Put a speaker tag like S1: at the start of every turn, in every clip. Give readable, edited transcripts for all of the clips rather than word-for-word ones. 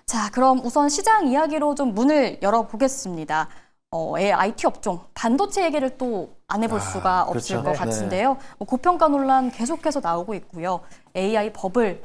S1: 자, 그럼 우선 시장 이야기로 좀 문을 열어보겠습니다. IT 업종, 반도체 얘기를 또 안 해볼 수가 없을
S2: 그렇죠.
S1: 것 같은데요. 고평가 논란 계속해서 나오고 있고요. AI 버블,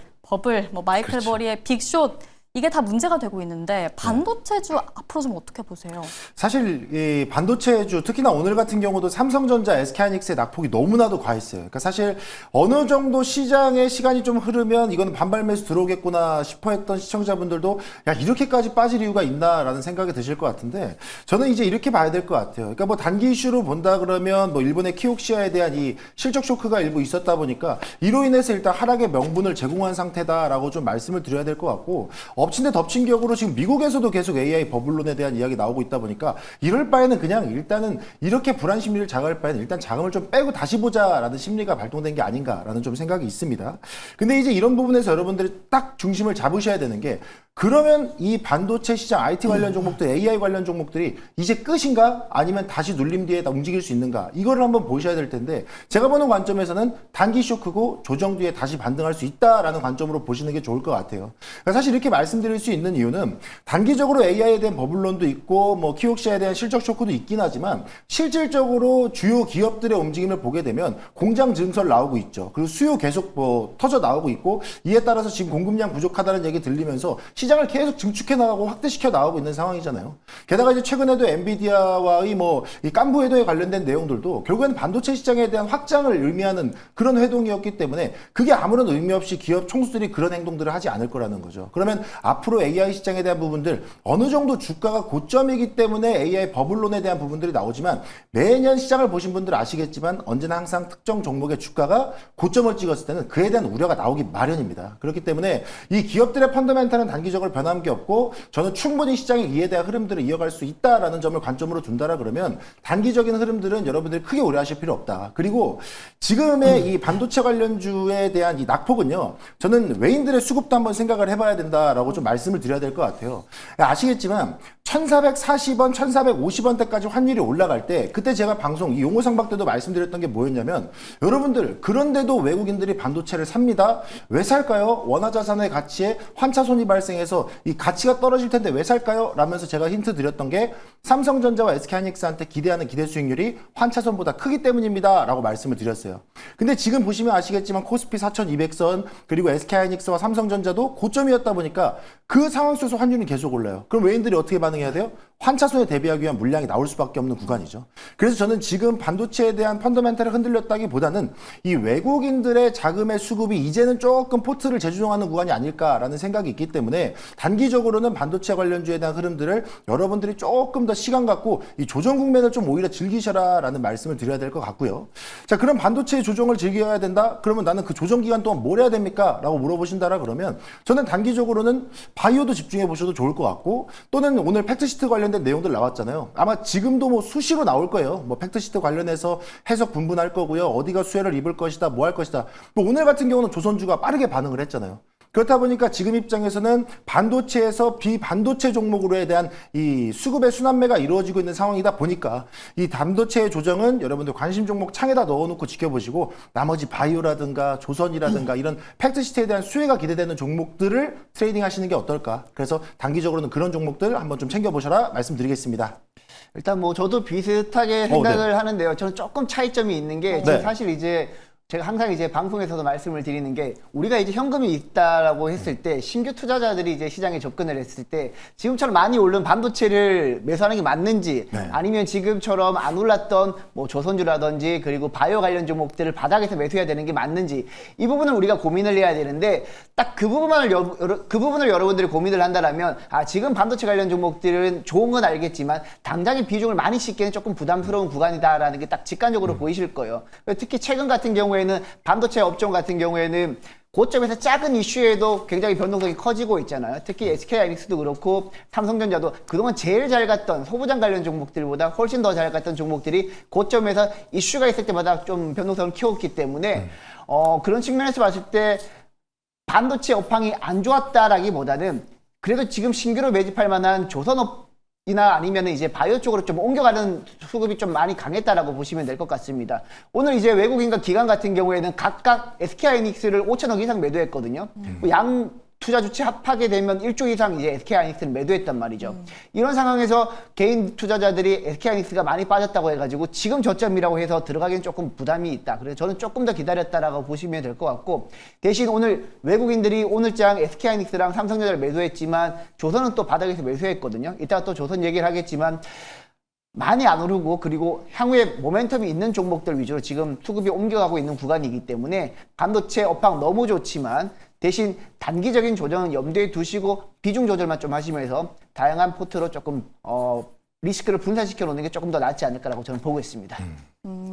S1: 마이클
S2: 그렇죠.
S1: 버리의 빅숏, 이게 다 문제가 되고 있는데 반도체주 앞으로 좀 어떻게 보세요?
S2: 사실 이 반도체주 특히나 오늘 같은 경우도 삼성전자, SK하이닉스의 낙폭이 너무나도 과했어요. 그러니까 사실 어느 정도 시장의 시간이 좀 흐르면 이거는 반발 매수 들어오겠구나 싶어 했던 시청자분들도 야 이렇게까지 빠질 이유가 있나라는 생각이 드실 것 같은데 저는 이제 이렇게 봐야 될 것 같아요. 그러니까 뭐 단기 이슈로 본다 그러면 뭐 일본의 키옥시아에 대한 이 실적 쇼크가 일부 있었다 보니까 이로 인해서 일단 하락의 명분을 제공한 상태다라고 좀 말씀을 드려야 될 것 같고 엎친 데 덮친 격으로 지금 미국에서도 계속 AI 버블론에 대한 이야기 나오고 있다 보니까 이럴 바에는 그냥 일단은 이렇게 불안 심리를 자극할 바에는 일단 자금을 좀 빼고 다시 보자라는 심리가 발동된 게 아닌가라는 좀 생각이 있습니다. 근데 이제 이런 부분에서 여러분들이 딱 중심을 잡으셔야 되는 게 그러면 이 반도체 시장 IT 관련 종목들, AI 관련 종목들이 이제 끝인가? 아니면 다시 눌림 뒤에 움직일 수 있는가? 이거를 한번 보셔야 될 텐데 제가 보는 관점에서는 단기 쇼크고 조정 뒤에 다시 반등할 수 있다라는 관점으로 보시는 게 좋을 것 같아요. 그러니까 사실 이렇게 말씀드릴 수 있는 이유는 단기적으로 AI에 대한 버블론도 있고 뭐 키옥시아에 대한 실적 쇼크도 있긴 하지만 실질적으로 주요 기업들의 움직임을 보게 되면 공장 증설 나오고 있죠. 그리고 수요 계속 뭐 터져 나오고 있고 이에 따라서 지금 공급량 부족하다는 얘기 들리면서 시장을 계속 증축해 나가고 확대시켜 나가고 있는 상황이잖아요. 게다가 이제 최근에도 엔비디아와의 이 깐부 회동에 관련된 내용들도 결국에는 반도체 시장에 대한 확장을 의미하는 그런 회동이었기 때문에 그게 아무런 의미 없이 기업 총수들이 그런 행동들을 하지 않을 거라는 거죠. 그러면 앞으로 AI 시장에 대한 부분들 어느 정도 주가가 고점이기 때문에 AI 버블론에 대한 부분들이 나오지만 매년 시장을 보신 분들 아시겠지만 언제나 항상 특정 종목의 주가가 고점을 찍었을 때는 그에 대한 우려가 나오기 마련입니다. 그렇기 때문에 이 기업들의 펀더멘탈은 단기적으로 변함이 없고 저는 충분히 시장의 이해대한 흐름들을 이어갈 수 있다라는 점을 관점으로 둔다라 그러면 단기적인 흐름들은 여러분들이 크게 우려하실 필요 없다. 그리고 지금의 이 반도체 관련주에 대한 이 낙폭은요. 저는 외인들의 수급도 한번 생각을 해봐야 된다라고 좀 말씀을 드려야 될 것 같아요. 아시겠지만 1440원, 1450원대까지 환율이 올라갈 때 그때 제가 방송 이 용어상박 때도 말씀드렸던 게 뭐였냐면 여러분들 그런데도 외국인들이 반도체를 삽니다. 왜 살까요? 원화자산의 가치에 환차손이 발생해서 이 가치가 떨어질 텐데 왜 살까요? 라면서 제가 힌트 드렸던 게 삼성전자와 SK하이닉스한테 기대하는 기대 수익률이 환차손보다 크기 때문입니다. 라고 말씀을 드렸어요. 근데 지금 보시면 아시겠지만 코스피 4200선 그리고 SK하이닉스와 삼성전자도 고점이었다 보니까 그 상황 속에서 환율이 계속 올라요. 그럼 외인들이 어떻게 반응해야 돼요? 환차손에 대비하기 위한 물량이 나올 수밖에 없는 구간이죠. 그래서 저는 지금 반도체에 대한 펀더멘탈을 흔들렸다기보다는 이 외국인들의 자금의 수급이 이제는 조금 포트를 재조정하는 구간이 아닐까라는 생각이 있기 때문에 단기적으로는 반도체 관련주에 대한 흐름들을 여러분들이 조금 더 시간 갖고 이 조정 국면을 좀 오히려 즐기셔라라는 말씀을 드려야 될 것 같고요. 자, 그럼 반도체의 조정을 즐겨야 된다? 그러면 나는 그 조정 기간 동안 뭘 해야 됩니까? 라고 물어보신다라 그러면 저는 단기적으로는 바이오도 집중해 보셔도 좋을 것 같고 또는 오늘 팩트시트 관련된 내용들 나왔잖아요. 아마 지금도 뭐 수시로 나올 거예요. 뭐 팩트시트 관련해서 해석 분분할 거고요. 어디가 수혜를 입을 것이다, 뭐 할 것이다. 뭐 오늘 같은 경우는 조선주가 빠르게 반응을 했잖아요. 그렇다 보니까 지금 입장에서는 반도체에서 비반도체 종목으로에 대한 이 수급의 순환매가 이루어지고 있는 상황이다 보니까 이 반도체의 조정은 여러분들 관심 종목 창에다 넣어놓고 지켜보시고 나머지 바이오라든가 조선이라든가 이런 팩트시트에 대한 수혜가 기대되는 종목들을 트레이딩 하시는 게 어떨까. 그래서 단기적으로는 그런 종목들 한번 좀 챙겨보셔라 말씀드리겠습니다.
S3: 일단 뭐 저도 비슷하게 생각을 하는데요. 저는 조금 차이점이 있는 게 지금 사실 이제 제가 항상 이제 방송에서도 말씀을 드리는 게 우리가 이제 현금이 있다라고 했을 때 신규 투자자들이 이제 시장에 접근을 했을 때 지금처럼 많이 오른 반도체를 매수하는 게 맞는지 아니면 지금처럼 안 올랐던 뭐 조선주라든지 그리고 바이오 관련 종목들을 바닥에서 매수해야 되는 게 맞는지 이 부분을 우리가 고민을 해야 되는데 딱 그 부분을 여러분들이 고민을 한다라면 지금 반도체 관련 종목들은 좋은 건 알겠지만 당장의 비중을 많이 싣기에는 조금 부담스러운 구간이다라는 게 딱 직관적으로 보이실 거예요. 특히 최근 같은 경우에는 반도체 업종 같은 경우에는 고점에서 작은 이슈에도 굉장히 변동성이 커지고 있잖아요. 특히 SK하이닉스도 그렇고 삼성전자도 그동안 제일 잘 갔던 소부장 관련 종목들보다 훨씬 더 잘 갔던 종목들이 고점에서 이슈가 있을 때마다 좀 변동성을 키웠기 때문에 그런 측면에서 봤을 때 반도체 업황이 안 좋았다라기보다는 그래도 지금 신규로 매집할 만한 조선업이나 아니면 이제 바이오 쪽으로 좀 옮겨가는 수급이 좀 많이 강했다라고 보시면 될 것 같습니다. 오늘 이제 외국인과 기관 같은 경우에는 각각 SK하이닉스를 5천억 이상 매도했거든요. 양 투자 주체 합하게 되면 1조 이상 이제 SK하이닉스를 매도했단 말이죠. 이런 상황에서 개인 투자자들이 SK하이닉스가 많이 빠졌다고 해가지고 지금 저점이라고 해서 들어가기엔 조금 부담이 있다. 그래서 저는 조금 더 기다렸다라고 보시면 될 것 같고, 대신 오늘 외국인들이 오늘장 SK하이닉스랑 삼성전자를 매도했지만 조선은 또 바닥에서 매수했거든요. 이따가 또 조선 얘기를 하겠지만 많이 안 오르고, 그리고 향후에 모멘텀이 있는 종목들 위주로 지금 수급이 옮겨가고 있는 구간이기 때문에 반도체 업황 너무 좋지만 대신 단기적인 조정은 염두에 두시고 비중 조절만 좀 하시면서 다양한 포트로 조금 리스크를 분산시켜 놓는 게 조금 더 낫지 않을까라고 저는 보고 있습니다.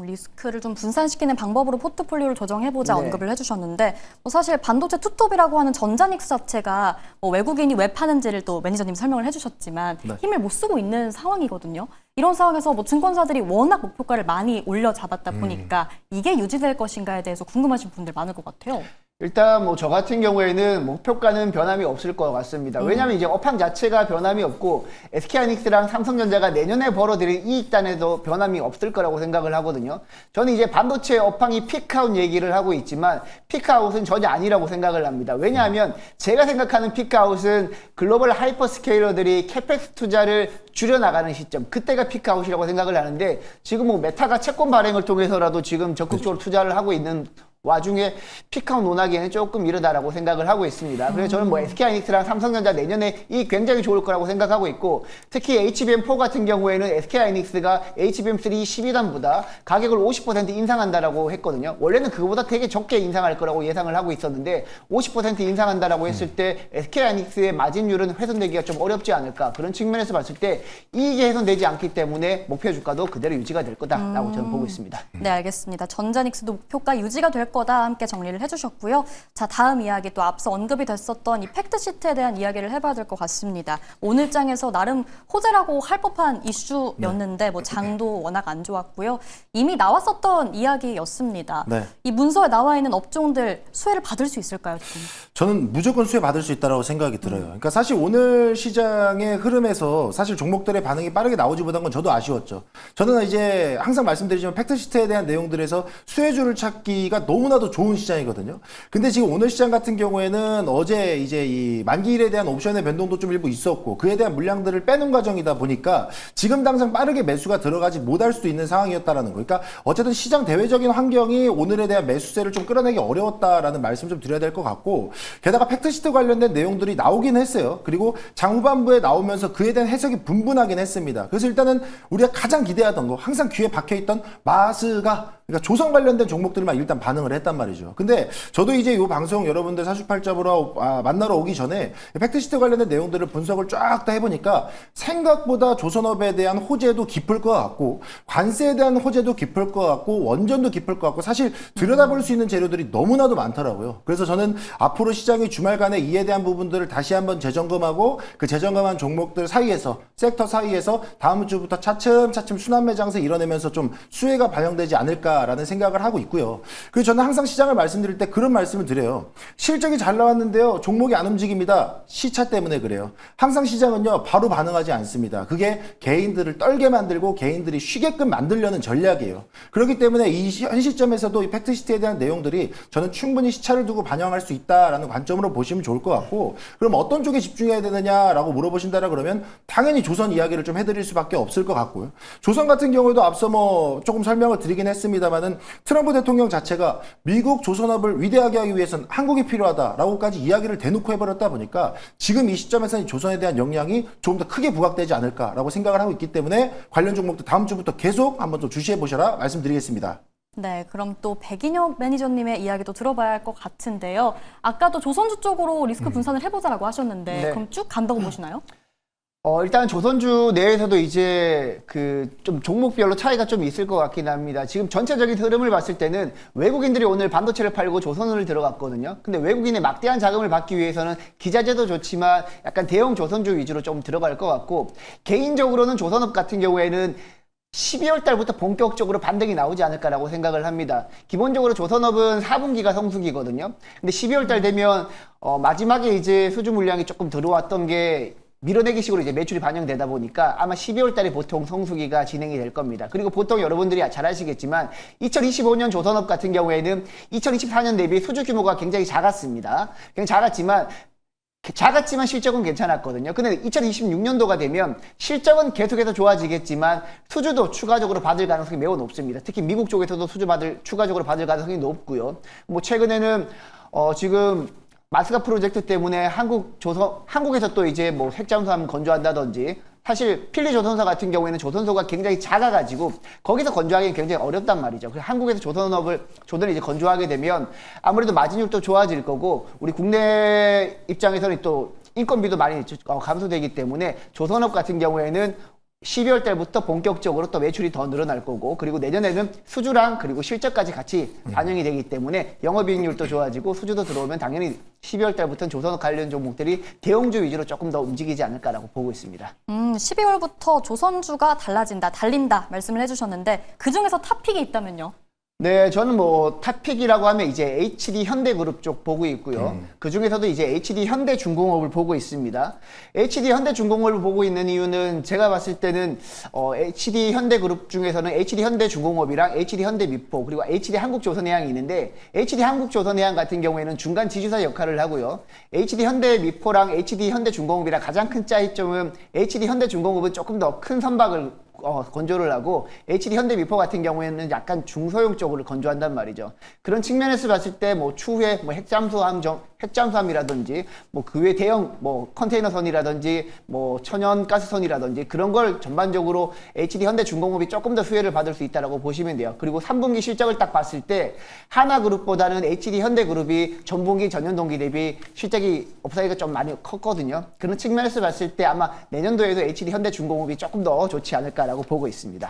S1: 리스크를 좀 분산시키는 방법으로 포트폴리오를 조정해보자
S3: 네.
S1: 언급을 해주셨는데, 사실 반도체 투톱이라고 하는 전자닉스 자체가 외국인이 왜 파는지를 또 매니저님 설명을 해주셨지만
S2: 네.
S1: 힘을 못 쓰고 있는 상황이거든요. 이런 상황에서 증권사들이 워낙 목표가를 많이 올려 잡았다 보니까 이게 유지될 것인가에 대해서 궁금하신 분들 많을 것 같아요.
S3: 일단 뭐 저 같은 경우에는 목표가는 변함이 없을 것 같습니다. 왜냐하면 이제 업황 자체가 변함이 없고 SK하이닉스랑 삼성전자가 내년에 벌어들일 이익단에도 변함이 없을 거라고 생각을 하거든요. 저는 이제 반도체 업황이 피크아웃 얘기를 하고 있지만 피크아웃은 전혀 아니라고 생각을 합니다. 왜냐하면 제가 생각하는 피크아웃은 글로벌 하이퍼스케일러들이 캐펙스 투자를 줄여나가는 시점, 그때가 피크아웃이라고 생각을 하는데, 지금 뭐 메타가 채권 발행을 통해서라도 지금 적극적으로 투자를 하고 있는 와중에 피크아웃 논하기에는 조금 이르다라고 생각을 하고 있습니다. 그래서 저는 뭐 SK하이닉스랑 삼성전자 내년에 이 굉장히 좋을 거라고 생각하고 있고, 특히 HBM4 같은 경우에는 SK하이닉스가 HBM3 12단보다 가격을 50% 인상한다라고 했거든요. 원래는 그거보다 되게 적게 인상할 거라고 예상을 하고 있었는데 50% 인상한다라고 했을 때 SK하이닉스의 마진율은 훼손되기가 좀 어렵지 않을까, 그런 측면에서 봤을 때 이익이 훼손되지 않기 때문에 목표 주가도 그대로 유지가 될 거다라고 저는 보고 있습니다.
S1: 네, 알겠습니다. 전자닉스도 목표가 유지가 될 거다 함께 정리를 해주셨고요. 자, 다음 이야기, 또 앞서 언급이 됐었던 이 팩트시트에 대한 이야기를 해봐야 될 것 같습니다. 오늘 장에서 나름 호재라고 할 법한 이슈였는데 뭐 장도 워낙 안 좋았고요. 이미 나왔었던 이야기였습니다.
S2: 네.
S1: 이 문서에 나와 있는 업종들 수혜를 받을 수 있을까요, 지금?
S2: 저는 무조건 수혜 받을 수 있다고 생각이 들어요. 그러니까 사실 오늘 시장의 흐름에서 사실 종목들의 반응이 빠르게 나오지 못한 건 저도 아쉬웠죠. 저는 이제 항상 말씀드리지만 팩트시트에 대한 내용들에서 수혜주를 찾기가 너무나도 좋은 시장이거든요. 근데 지금 오늘 시장 같은 경우에는 어제 이제 이 만기일에 대한 옵션의 변동도 좀 일부 있었고, 그에 대한 물량들을 빼는 과정이다 보니까 지금 당장 빠르게 매수가 들어가지 못할 수도 있는 상황이었다라는 거. 그러니까 어쨌든 시장 대외적인 환경이 오늘에 대한 매수세를 좀 끌어내기 어려웠다라는 말씀 좀 드려야 될 것 같고, 게다가 팩트시트 관련된 내용들이 나오긴 했어요. 그리고 장 후반부에 나오면서 그에 대한 해석이 분분하긴 했습니다. 그래서 일단은 우리가 가장 기대하던 거, 항상 귀에 박혀있던 마스가, 그러니까 조선 관련된 종목들만 일단 반응을 했단 말이죠. 근데 저도 이제 이 방송 여러분들 사주팔자보러 만나러 오기 전에 팩트시트 관련된 내용들을 분석을 쫙 다 해보니까 생각보다 조선업에 대한 호재도 깊을 것 같고, 관세에 대한 호재도 깊을 것 같고, 원전도 깊을 것 같고, 사실 들여다볼 수 있는 재료들이 너무나도 많더라고요. 그래서 저는 앞으로 시장이 주말간에 이에 대한 부분들을 다시 한번 재점검하고, 그 재점검한 종목들 사이에서, 섹터 사이에서 다음 주부터 차츰차츰 순환 매장세 이뤄내면서 좀 수혜가 반영되지 않을까라는 생각을 하고 있고요. 그리고 저는 항상 시장을 말씀드릴 때 그런 말씀을 드려요. 실적이 잘 나왔는데요, 종목이 안 움직입니다. 시차 때문에 그래요. 항상 시장은요, 바로 반응하지 않습니다. 그게 개인들을 떨게 만들고 개인들이 쉬게끔 만들려는 전략이에요. 그렇기 때문에 이 현 시점에서도 이 팩트시트에 대한 내용들이 저는 충분히 시차를 두고 반영할 수 있다라는 관점으로 보시면 좋을 것 같고, 그럼 어떤 쪽에 집중해야 되느냐라고 물어보신다라 그러면 당연히 조선 이야기를 좀 해드릴 수밖에 없을 것 같고요. 조선 같은 경우에도 앞서 뭐 조금 설명을 드리긴 했습니다만은 트럼프 대통령 자체가 미국 조선업을 위대하게 하기 위해서는 한국이 필요하다라고까지 이야기를 대놓고 해버렸다 보니까 지금 이 시점에서는 조선에 대한 영향이 조금 더 크게 부각되지 않을까라고 생각을 하고 있기 때문에 관련 종목도 다음 주부터 계속 한번 좀 주시해 보셔라 말씀드리겠습니다.
S1: 네, 그럼 또 백인엽 매니저님의 이야기도 들어봐야 할 것 같은데요. 아까도 조선주 쪽으로 리스크 분산을 해보자라고 하셨는데
S3: 네.
S1: 그럼 쭉 간다고 보시나요?
S3: 일단 조선주 내에서도 이제 좀 종목별로 차이가 좀 있을 것 같긴 합니다. 지금 전체적인 흐름을 봤을 때는 외국인들이 오늘 반도체를 팔고 조선을 들어갔거든요. 근데 외국인의 막대한 자금을 받기 위해서는 기자재도 좋지만 약간 대형 조선주 위주로 좀 들어갈 것 같고, 개인적으로는 조선업 같은 경우에는 12월 달부터 본격적으로 반등이 나오지 않을까라고 생각을 합니다. 기본적으로 조선업은 4분기가 성수기거든요. 근데 12월 달 되면 마지막에 이제 수주 물량이 조금 들어왔던 게 밀어내기 식으로 이제 매출이 반영되다 보니까 아마 12월 달에 보통 성수기가 진행이 될 겁니다. 그리고 보통 여러분들이 잘 아시겠지만 2025년 조선업 같은 경우에는 2024년 대비 수주 규모가 굉장히 작았습니다. 굉장히 작았지만 작았지만 실적은 괜찮았거든요. 근데 2026년도가 되면 실적은 계속해서 좋아지겠지만 수주도 추가적으로 받을 가능성이 매우 높습니다. 특히 미국 쪽에서도 추가적으로 받을 가능성이 높고요. 뭐 최근에는 지금 마스가 프로젝트 때문에 한국에서 또 이제 뭐 핵잠수함 건조한다든지, 사실 필리 조선소 같은 경우에는 조선소가 굉장히 작아가지고 거기서 건조하기는 굉장히 어렵단 말이죠. 그래서 한국에서 조선을 이제 건조하게 되면 아무래도 마진율도 좋아질 거고, 우리 국내 입장에서는 또 인건비도 많이 감소되기 때문에 조선업 같은 경우에는 12월 달부터 본격적으로 또 매출이 더 늘어날 거고, 그리고 내년에는 수주랑 그리고 실적까지 같이 반영이 되기 때문에 영업이익률도 좋아지고 수주도 들어오면 당연히 12월 달부터는 조선업 관련 종목들이 대형주 위주로 조금 더 움직이지 않을까라고 보고 있습니다.
S1: 12월부터 조선주가 달린다 말씀을 해주셨는데 그중에서 탑픽이 있다면요?
S3: 네, 저는 뭐 탑픽이라고 하면 이제 HD 현대그룹 쪽 보고 있고요. 그 중에서도 이제 HD 현대중공업을 보고 있습니다. HD 현대중공업을 보고 있는 이유는 제가 봤을 때는 HD 현대그룹 중에서는 HD 현대중공업이랑 HD 현대미포 그리고 HD 한국조선해양이 있는데, HD 한국조선해양 같은 경우에는 중간 지주사 역할을 하고요. HD 현대미포랑 HD 현대중공업이랑 가장 큰 차이점은 HD 현대중공업은 조금 더 큰 선박을 건조를 하고, HD 현대미포 같은 경우에는 약간 중소형 쪽으로 건조한단 말이죠. 그런 측면에서 봤을 때 뭐 추후에 뭐 핵잠수함이라든지 뭐 그 외 대형 뭐 컨테이너선이라든지 뭐 천연가스선이라든지 그런 걸 전반적으로 HD 현대중공업이 조금 더 수혜를 받을 수 있다라고 보시면 돼요. 그리고 3분기 실적을 딱 봤을 때 하나그룹보다는 HD 현대그룹이 전분기 전년동기 대비 실적이 업사이드가 좀 많이 컸거든요. 그런 측면에서 봤을 때 아마 내년도에도 HD 현대중공업이 조금 더 좋지 않을까라고 보고 있습니다.